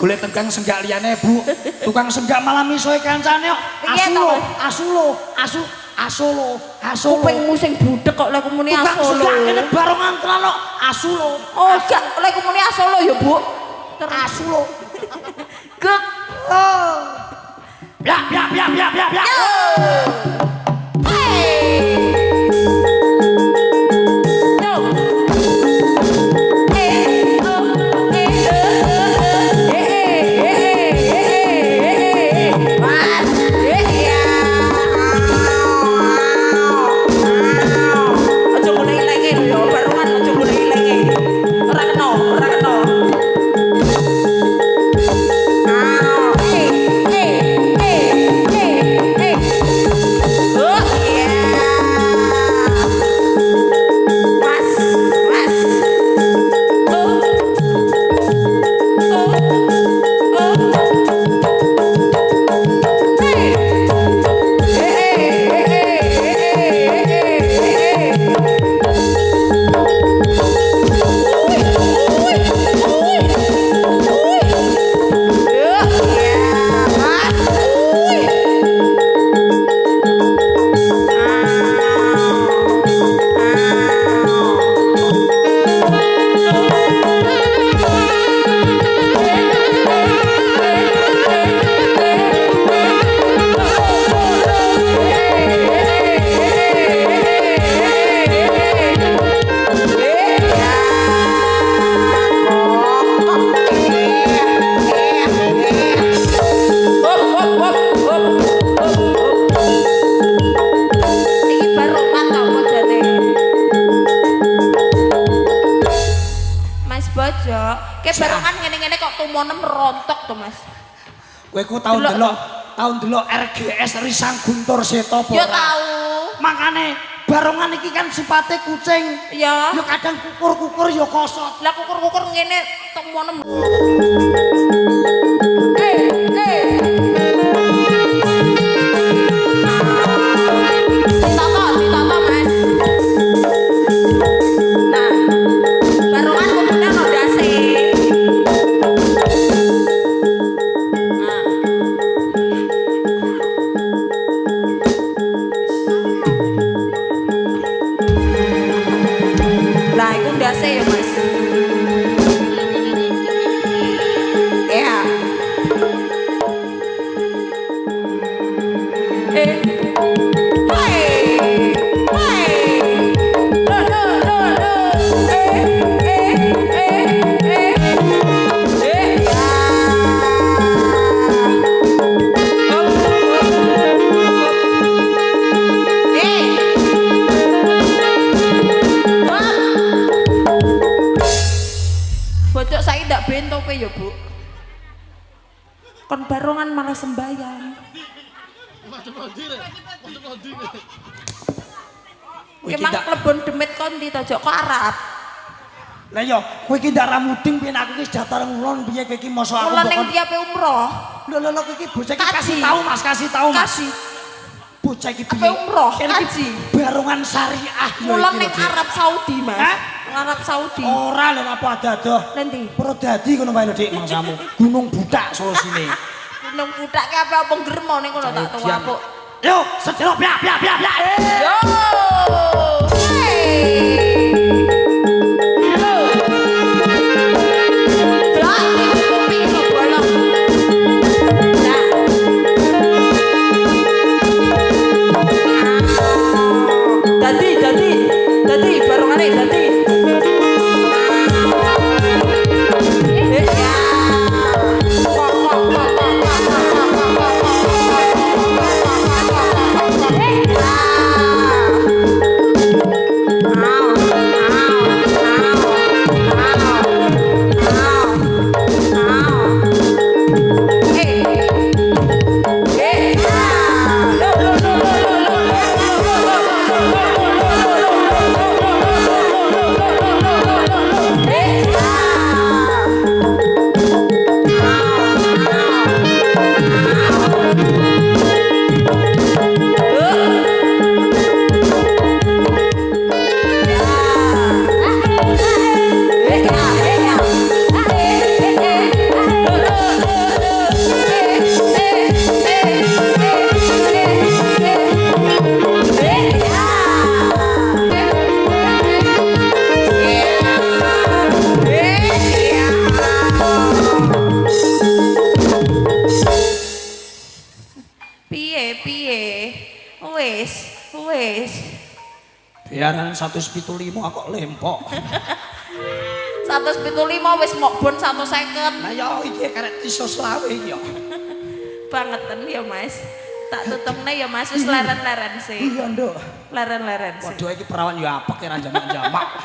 golek tenggang senggak liyane Bu. Tukang senggak malah misoe kancane kok. Asolo. Kupingmu sing budhek kok lek muni asolo. Tukang senggak kene barongan tenan kok asolo. Oh, gak lek muni asolo ya, Bu. Asolo. Gek. Oh. Ya. Kowe ku tahun delok RGS Risang Guntur Seto apa? Ya tahu. Makane barongan iki kan sipate kucing. Ya. Ya kadang kukur-kukur ya kosot. Lah kukur-kukur ngene tok monem. Ditata Mas. Nah, barongan kudune ono ndase. Ya Mas. Ya. Ya Bu, kon barongan malah sembayang. Emang klebon demit kon di tojok kok Arab. Lah yo, kowe iki ndak ramuding piye aku iki datar ngulon piye kowe iki mosok aku. Ngulon ning tiape umroh. Lho kowe iki bocah iki kasih tahu Mas. Kasih. Bocah iki piye? Umroh, kaji. Barongan syariah lho. Ngulon ning Arab Saudi, Mas. Hah? Arab Saudi. Ora lho apa adadoh. Nanti. Prodadi ngono wae lho Dik mangsamu. Gunung Budak solusine. Gunung Budak ki apa gremo ning kono tak tuwa apuk. Yo, sedelo piak. Yo. Dadi barongane dadi. bayaran 175 kok lempok. 175 wis mok bon 150. Lah ya iki karek 320 ya. Bangeten ya Mas. Tak tutupne ya Mas wis leren-leren sih. Iya, Nduk. Leren-leren sih. Waduh iki perawan ya apek ya jamak-jamak.